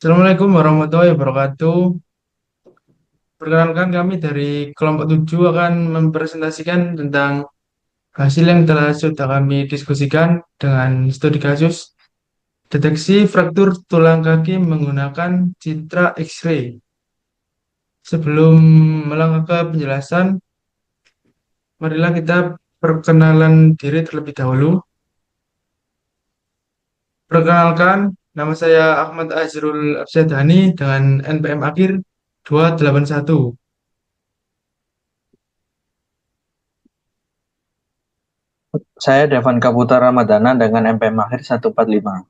Assalamualaikum warahmatullahi wabarakatuh. Perkenalkan kami dari kelompok 7 akan mempresentasikan tentang hasil yang telah sudah kami diskusikan dengan studi kasus deteksi fraktur tulang kaki menggunakan citra X-ray. Sebelum melangkah ke penjelasan, marilah kita perkenalan diri terlebih dahulu. Perkenalkan, nama saya Ahmad Azrul Absyadani dengan NPM akhir 281. Saya Devan Kaputa Ramadana dengan MPM akhir 145.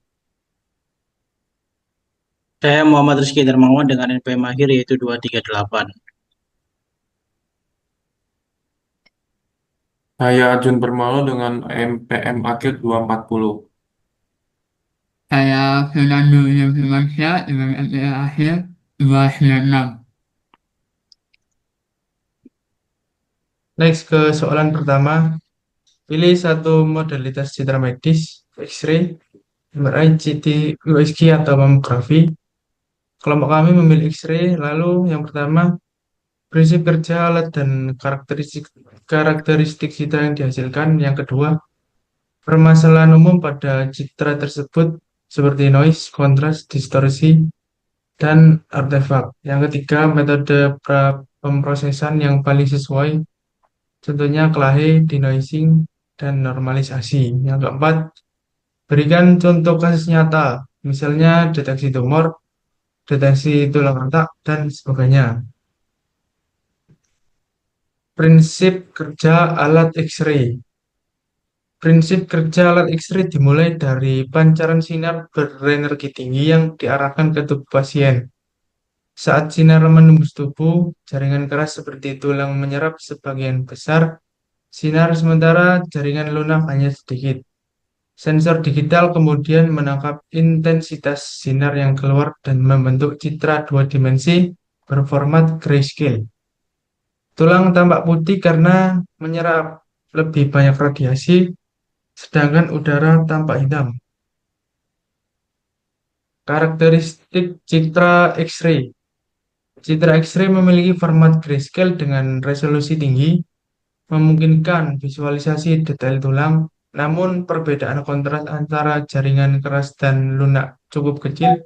Saya Muhammad Rizky Darmawan dengan NPM akhir yaitu 238. Saya Ajun Permalo dengan MPM akhir 240. Saya Fernando Yofirmansyah dengan MPA akhir 296. Next ke soalan pertama. Pilih satu modalitas citra medis, X-ray, MRI, CT, USG, atau mamografi. Kelompok kami memilih X-ray. Lalu yang pertama, prinsip kerja alat dan karakteristik karakteristik citra yang dihasilkan. Yang kedua, permasalahan umum pada citra tersebut seperti noise, kontras, distorsi, dan artefak. Yang ketiga, metode pemrosesan yang paling sesuai, contohnya Clahe, denoising, dan normalisasi. Yang keempat, berikan contoh kasus nyata, misalnya deteksi tumor, deteksi tulang retak, dan sebagainya. Prinsip kerja alat X-ray. Prinsip kerja alat X-ray dimulai dari pancaran sinar berenergi tinggi yang diarahkan ke tubuh pasien. Saat sinar menembus tubuh, jaringan keras seperti tulang menyerap sebagian besar sinar, sementara jaringan lunak hanya sedikit. Sensor digital kemudian menangkap intensitas sinar yang keluar dan membentuk citra dua dimensi berformat grayscale. Tulang tampak putih karena menyerap lebih banyak radiasi, sedangkan udara tampak hitam. Karakteristik citra X-ray. Citra X-ray memiliki format grayscale dengan resolusi tinggi, memungkinkan visualisasi detail tulang, namun perbedaan kontras antara jaringan keras dan lunak cukup kecil.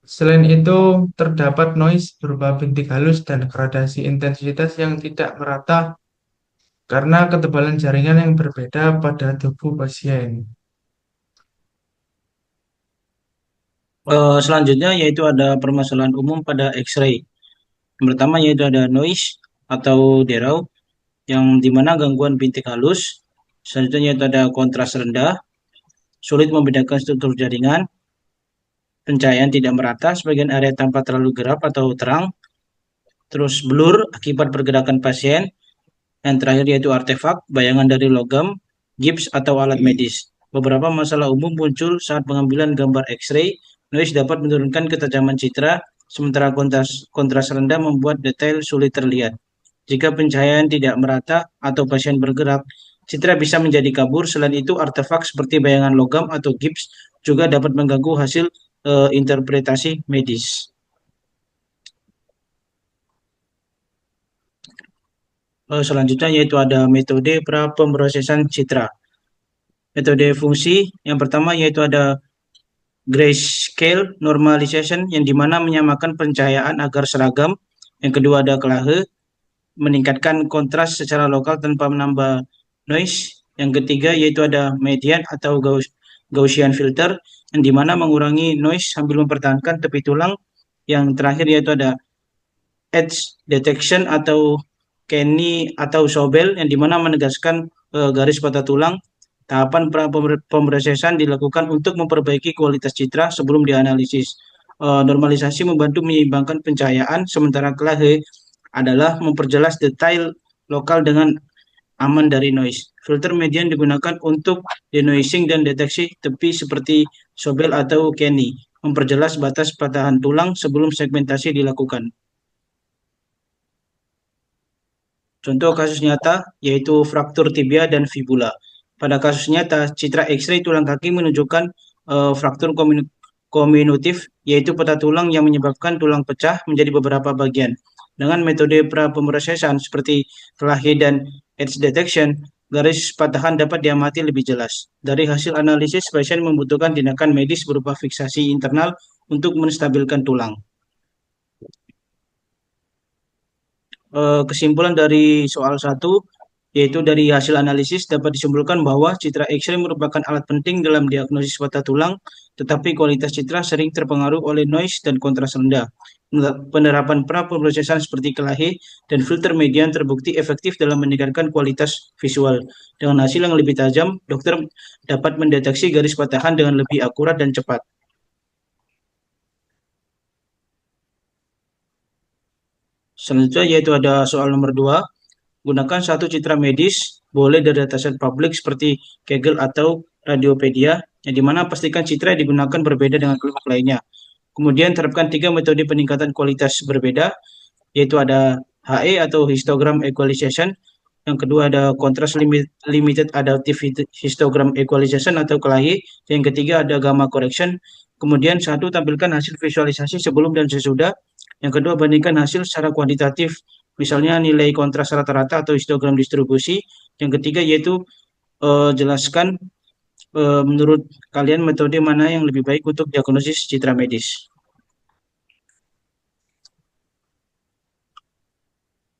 Selain itu, terdapat noise berupa bintik halus dan gradasi intensitas yang tidak merata karena ketebalan jaringan yang berbeda pada tubuh pasien. Selanjutnya yaitu ada permasalahan umum pada X-ray. Yang pertama yaitu ada noise atau derau yang dimana gangguan bintik halus. Selanjutnya yaitu ada kontras rendah, sulit membedakan struktur jaringan, pencahayaan tidak merata, sebagian area tampak terlalu gelap atau terang, terus blur akibat pergerakan pasien, yang terakhir yaitu artefak, bayangan dari logam, gips atau alat medis. Beberapa masalah umum muncul saat pengambilan gambar X-ray. Noise dapat menurunkan ketajaman citra, sementara kontras rendah membuat detail sulit terlihat. Jika pencahayaan tidak merata atau pasien bergerak, citra bisa menjadi kabur. Selain itu, artefak seperti bayangan logam atau gips juga dapat mengganggu hasil interpretasi medis. Selanjutnya yaitu ada metode pra-pemrosesan citra. Metode fungsi yang pertama yaitu ada grayscale normalization yang dimana menyamakan pencahayaan agar seragam. Yang kedua ada Clahe, meningkatkan kontras secara lokal tanpa menambah noise. Yang ketiga yaitu ada median atau Gaussian filter yang dimana mengurangi noise sambil mempertahankan tepi tulang. Yang terakhir yaitu ada edge detection atau Kenny atau Sobel yang dimana menegaskan garis patah tulang. Tahapan pemrosesan dilakukan untuk memperbaiki kualitas citra sebelum dianalisis. Normalisasi membantu menyeimbangkan pencahayaan, sementara Clahe adalah memperjelas detail lokal dengan aman dari noise. Filter median digunakan untuk denoising dan deteksi tepi seperti Sobel atau Kenny, memperjelas batas patahan tulang sebelum segmentasi dilakukan. Contoh kasus nyata yaitu fraktur tibia dan fibula. Pada kasus nyata, citra X-ray tulang kaki menunjukkan fraktur kominutif, yaitu patah tulang yang menyebabkan tulang pecah menjadi beberapa bagian. Dengan metode pra-pemrosesan seperti kelahi dan edge detection, garis patahan dapat diamati lebih jelas. Dari hasil analisis, pasien membutuhkan tindakan medis berupa fiksasi internal untuk menstabilkan tulang. Kesimpulan dari soal 1, yaitu dari hasil analisis dapat disimpulkan bahwa citra X-ray merupakan alat penting dalam diagnosis patah tulang, tetapi kualitas citra sering terpengaruh oleh noise dan kontras rendah. Penerapan pra-pemrosesan seperti kelahi dan filter median terbukti efektif dalam meningkatkan kualitas visual. Dengan hasil yang lebih tajam, dokter dapat mendeteksi garis patahan dengan lebih akurat dan cepat. Selanjutnya yaitu ada soal nomor 2. Gunakan satu citra medis, boleh dari dataset publik seperti Kaggle atau Radiopedia, yang dimana pastikan citra yang digunakan berbeda dengan kelompok lainnya. Kemudian terapkan 3 metode peningkatan kualitas berbeda, yaitu ada HE atau Histogram Equalization, yang kedua ada Contrast Limited Adaptive Histogram Equalization atau KLAHI, yang ketiga ada Gamma Correction. Kemudian satu, tampilkan hasil visualisasi sebelum dan sesudah. Yang kedua, bandingkan hasil secara kuantitatif, misalnya nilai kontras rata-rata atau histogram distribusi. Yang ketiga yaitu jelaskan menurut kalian metode mana yang lebih baik untuk diagnosis citra medis.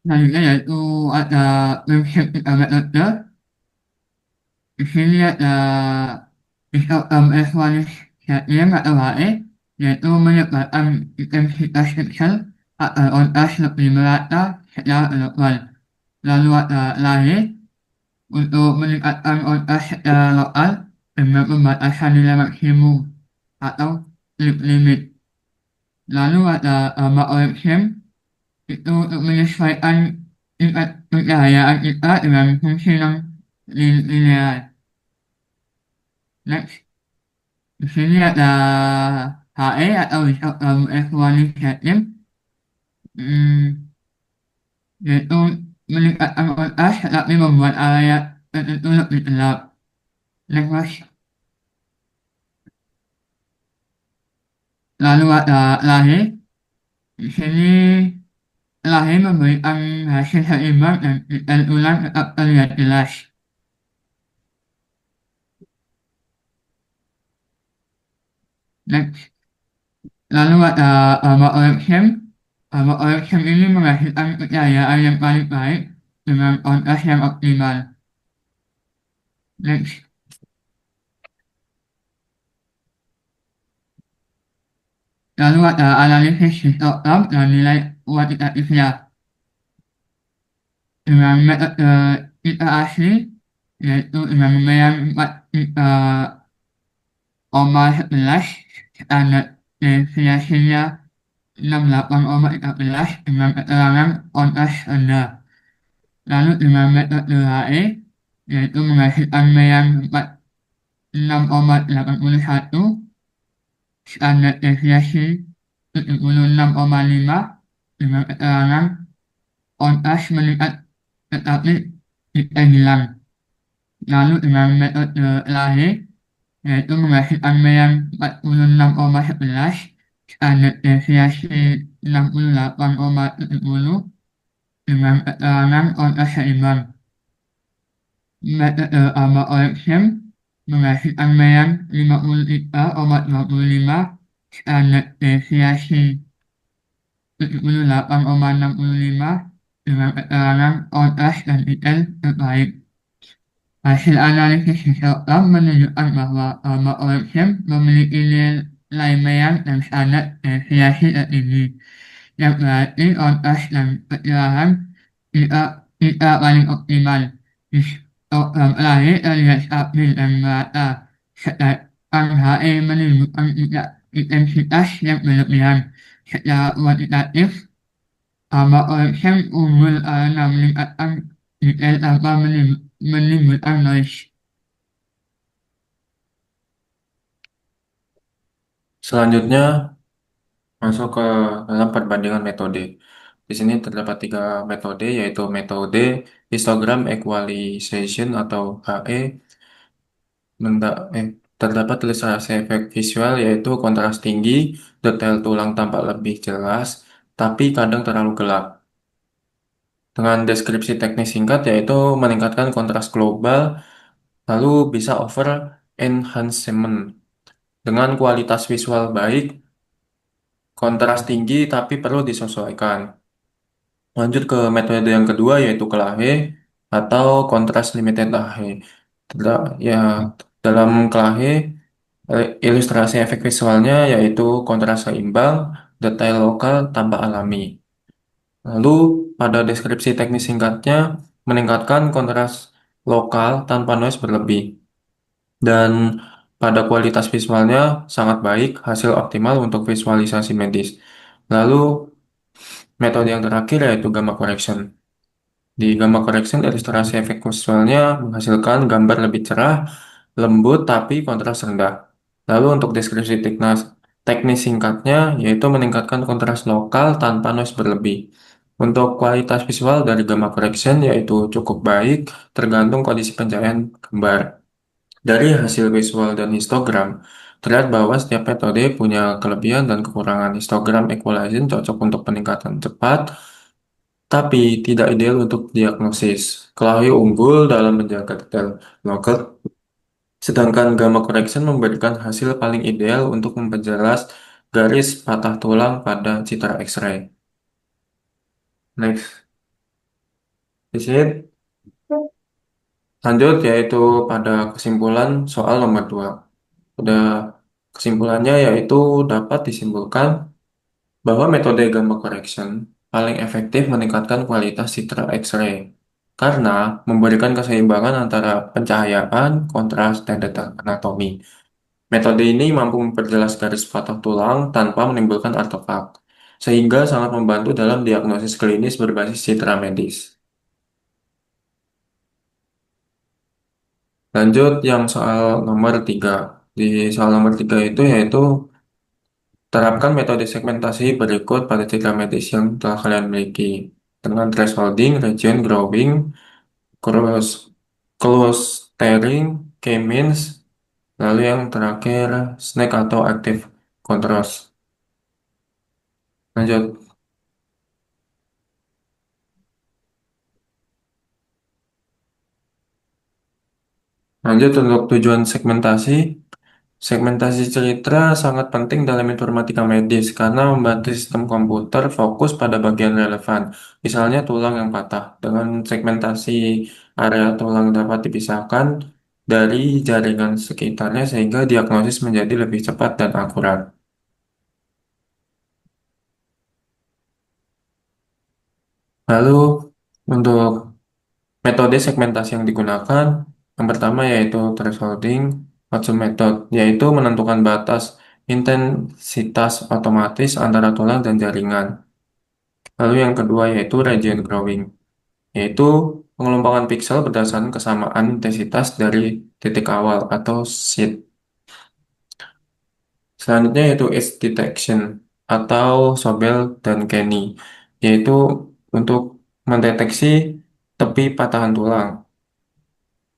Selanjutnya yaitu ada website kita metode. Di sini ada evaluasi atau HE, yaitu menyebabkan intensitas pixel atau kontras lebih merata secara global. Lalu ada LAE untuk meningkatkan kontras secara lokal dengan pembatasan nilai maksimum atau sleep limit. Lalu ada gamma correction itu untuk menyesuaikan tingkat pencahayaan kita dengan fungsi yang linear. Next, di sini ada HE atau histogram equalization, yaitu meningkatkan kontras tetapi membuat area tertentu lebih gelap. Next, lalu ada LAHE. Di sini LAHE memberikan hasil seimbang dan detail ulang tetap terlihat jelas. Next, lalu ada gamma correction. Gamma correction ini menghasilkan pencahayaan yang paling baik dengan kontras yang optimal. Next, lalu ada analisis histogram dan nilai kuantitatifnya. Dengan metode citra asli, yaitu dengan memegang 4,11, standar deviasinya 68,13 dengan keterangan kontras rendah. Lalu dengan metode HE, yaitu menghasilkan megang 46,81, standar deviasi 76,5 dengan keterangan kontras meningkat tetapi tidak hilang. Lalu dengan metode LAHE, yaitu menghasilkan megang 46,11, standar deviasi 68,70 dengan keterangan kontras seimbang. Metode gamma correction menghasilkan megang 53,25, standar deviasi 78,65 dengan keterangan kontras dan detail terbaik. Hasil analisis histogram menunjukkan bahwa gamma correction memiliki nilai megang dan standar deviasi tertinggi, yang berarti kontras dan kecerahan kita paling optimal. Histogram LAHE terlihat stabil dan merata, sedangkan HE menimbulkan intensitas yang berlebihan. Secara kuantitatif, gamma correction unggul karena meningkatkan detail tanpa menimbulkan noise. Selanjutnya masuk ke dalam perbandingan metode. Di sini terdapat 3 metode, yaitu metode histogram equalization atau HE, terdapat ilustrasi efek visual yaitu kontras tinggi, detail tulang tampak lebih jelas, tapi kadang terlalu gelap. Dengan deskripsi teknis singkat yaitu meningkatkan kontras global, lalu bisa over enhancement. Dengan kualitas visual baik, kontras tinggi tapi perlu disesuaikan. Lanjut ke metode yang kedua yaitu Clahe atau kontras limited Clahe. Ya, dalam Clahe ilustrasi efek visualnya yaitu kontras seimbang, detail lokal tanpa alami. Lalu pada deskripsi teknis singkatnya meningkatkan kontras lokal tanpa noise berlebih. Dan pada kualitas visualnya sangat baik, hasil optimal untuk visualisasi medis. Lalu metode yang terakhir yaitu gamma correction. Di gamma correction, ilustrasi efek visualnya menghasilkan gambar lebih cerah, lembut, tapi kontras rendah. Lalu untuk deskripsi teknis singkatnya, yaitu meningkatkan kontras lokal tanpa noise berlebih. Untuk kualitas visual dari gamma correction, yaitu cukup baik, tergantung kondisi pencahayaan gambar. Dari hasil visual dan histogram, terlihat bahwa setiap metode punya kelebihan dan kekurangan. Histogram equalizing cocok untuk peningkatan cepat, tapi tidak ideal untuk diagnosis. Clave unggul dalam menjaga detail lokal, sedangkan gamma correction memberikan hasil paling ideal untuk memperjelas garis patah tulang pada citra X-ray. Next, is it? Lanjut yaitu pada kesimpulan soal nomor 2. Pada kesimpulannya yaitu dapat disimpulkan bahwa metode gamma correction paling efektif meningkatkan kualitas citra X-ray karena memberikan keseimbangan antara pencahayaan, kontras, dan detail anatomi. Metode ini mampu memperjelas garis patah tulang tanpa menimbulkan artefak, sehingga sangat membantu dalam diagnosis klinis berbasis citra medis. Lanjut yang soal nomor 3. Di soal nomor 3 itu yaitu terapkan metode segmentasi berikut pada citra medis yang telah kalian miliki dengan thresholding, region growing, cross clustering, k-means, lalu yang terakhir snake atau active contrast. Lanjut. Lanjut untuk tujuan segmentasi. Segmentasi citra sangat penting dalam informatika medis karena membantu sistem komputer fokus pada bagian relevan, misalnya tulang yang patah. Dengan segmentasi, area tulang dapat dipisahkan dari jaringan sekitarnya sehingga diagnosis menjadi lebih cepat dan akurat. Lalu, untuk metode segmentasi yang digunakan, yang pertama yaitu thresholding Watson method, yaitu menentukan batas intensitas otomatis antara tulang dan jaringan. Lalu yang kedua yaitu region growing, yaitu pengelompokan piksel berdasarkan kesamaan intensitas dari titik awal atau seed. Selanjutnya yaitu edge detection atau Sobel dan Kenny, yaitu untuk mendeteksi tepi patahan tulang.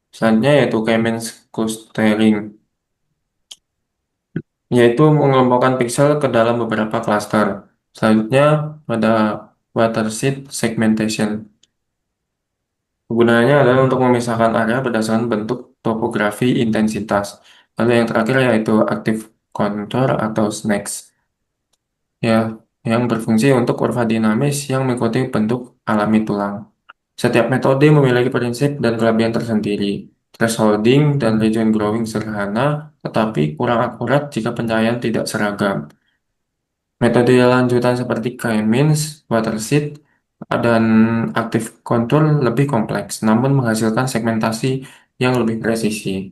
Selanjutnya yaitu K-means clustering, yaitu mengelompokkan piksel ke dalam beberapa klaster. Selanjutnya ada watershed segmentation. Gunanya adalah untuk memisahkan area berdasarkan bentuk topografi intensitas. Lalu yang terakhir yaitu active contour atau snakes. Ya, yang berfungsi untuk kurva dinamis yang mengikuti bentuk alami tulang. Setiap metode memiliki prinsip dan kelebihan tersendiri. Thresholding dan region growing sederhana, tetapi kurang akurat jika pencahayaan tidak seragam. Metode lanjutan seperti K-means, watershed, dan active contour lebih kompleks, namun menghasilkan segmentasi yang lebih presisi.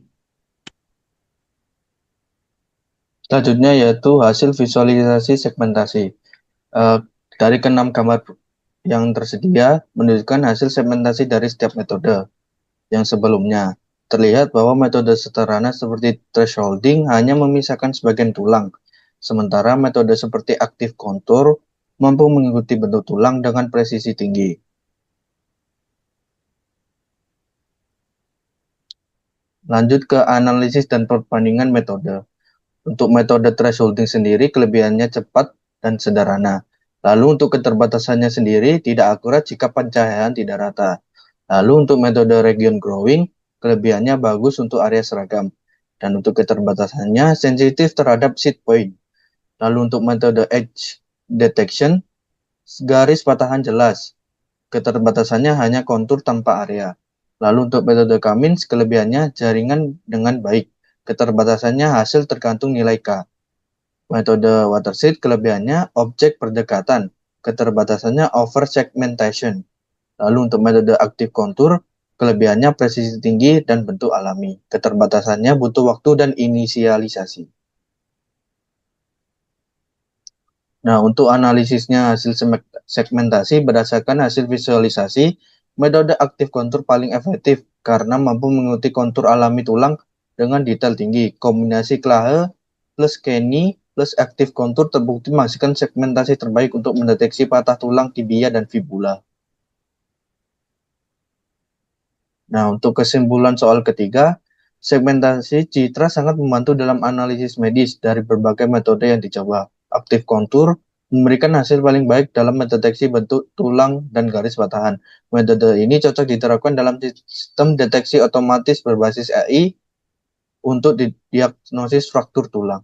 Selanjutnya yaitu hasil visualisasi segmentasi. Dari keenam gambar yang tersedia menunjukkan hasil segmentasi dari setiap metode yang sebelumnya. Terlihat bahwa metode sederhana seperti thresholding hanya memisahkan sebagian tulang, sementara metode seperti active contour mampu mengikuti bentuk tulang dengan presisi tinggi. Lanjut ke analisis dan perbandingan metode. Untuk metode thresholding sendiri, kelebihannya cepat dan sederhana. Lalu untuk keterbatasannya sendiri, tidak akurat jika pencahayaan tidak rata. Lalu untuk metode region growing, kelebihannya bagus untuk area seragam. Dan untuk keterbatasannya, sensitif terhadap seed point. Lalu untuk metode edge detection, garis patahan jelas. Keterbatasannya hanya kontur tanpa area. Lalu untuk metode Cummins, kelebihannya jaringan dengan baik. Keterbatasannya hasil tergantung nilai K. Metode Watershed, kelebihannya objek berdekatan. Keterbatasannya over segmentation. Lalu untuk metode Active Contour, kelebihannya presisi tinggi dan bentuk alami. Keterbatasannya butuh waktu dan inisialisasi. Nah, untuk analisisnya hasil segmentasi berdasarkan hasil visualisasi, metode Active Contour paling efektif karena mampu mengikuti kontur alami tulang dengan detail tinggi. Kombinasi Clahe plus Kenny plus Active Contour terbukti menghasilkan segmentasi terbaik untuk mendeteksi patah tulang tibia dan fibula. Nah, untuk kesimpulan soal ketiga, segmentasi citra sangat membantu dalam analisis medis dari berbagai metode yang dicoba. Active Contour memberikan hasil paling baik dalam mendeteksi bentuk tulang dan garis patahan. Metode ini cocok diterapkan dalam sistem deteksi otomatis berbasis AI untuk diagnosis fraktur tulang.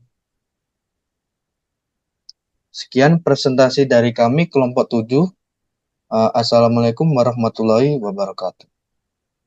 Sekian presentasi dari kami kelompok 7. Assalamualaikum warahmatullahi wabarakatuh.